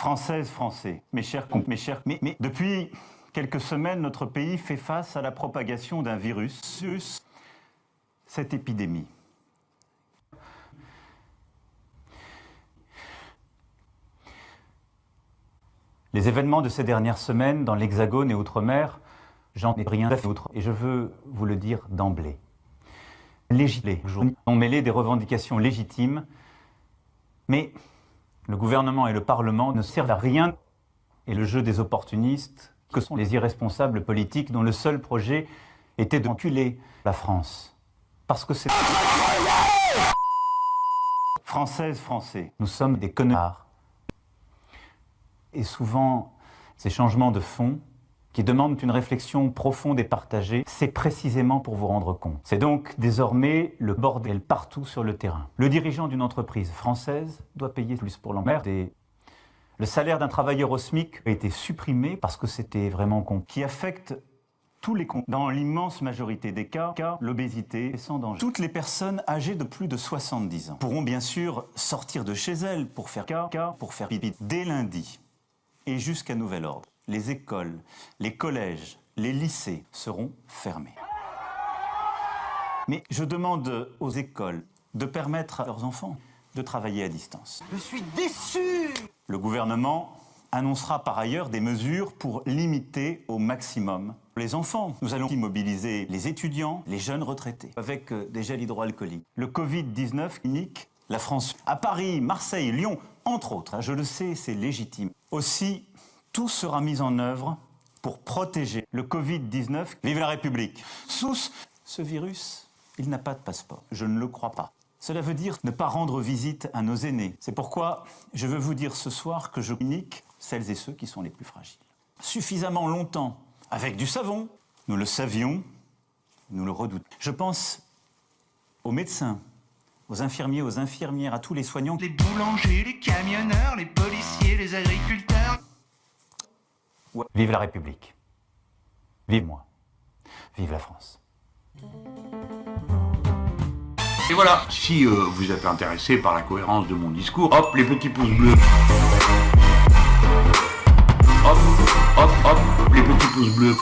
Françaises, Français, mais depuis quelques semaines, notre pays fait face à la propagation d'un virus, cette épidémie. Les événements de ces dernières semaines dans l'Hexagone et Outre-mer, j'en ai rien fait autre, et je veux vous le dire d'emblée. Les ont mêlé des revendications légitimes, mais le gouvernement et le Parlement ne servent à rien, et le jeu des opportunistes, que sont les irresponsables politiques dont le seul projet était de enculer la France. Parce que c'est... Françaises, Français, nous sommes des connards. Et souvent, ces changements de fond, qui demandent une réflexion profonde et partagée, c'est précisément pour vous rendre compte. C'est donc désormais le bordel partout sur le terrain. Le dirigeant d'une entreprise française doit payer plus pour l'emmerde. Le salaire d'un travailleur au SMIC a été supprimé parce que c'était vraiment con. Qui affecte tous les comptes. Dans l'immense majorité des cas, l'obésité est sans danger. Toutes les personnes âgées de plus de 70 ans pourront bien sûr sortir de chez elles pour faire pipi dès lundi et jusqu'à nouvel ordre. Les écoles, les collèges, les lycées seront fermés. Mais je demande aux écoles de permettre à leurs enfants de travailler à distance. Je suis déçu! Le gouvernement annoncera par ailleurs des mesures pour limiter au maximum les enfants. Nous allons mobiliser les étudiants, les jeunes retraités, avec des gels hydroalcooliques. Le Covid-19 clinique la France. À Paris, Marseille, Lyon, entre autres. Je le sais, c'est légitime. Aussi, tout sera mis en œuvre pour protéger le Covid-19. Vive la République! Sous ce virus, il n'a pas de passeport. Je ne le crois pas. Cela veut dire ne pas rendre visite à nos aînés. C'est pourquoi je veux vous dire ce soir que je clinique celles et ceux qui sont les plus fragiles. Suffisamment longtemps, avec du savon. Nous le savions, nous le redoutons. Je pense aux médecins, aux infirmiers, aux infirmières, à tous les soignants. Les boulangers, les camionneurs, les policiers, les agriculteurs. Ouais. Vive la République. Vive moi. Vive la France. Et voilà, si vous êtes intéressé par la cohérence de mon discours, hop, les petits pouces bleus. Hop, hop, hop, les petits pouces bleus.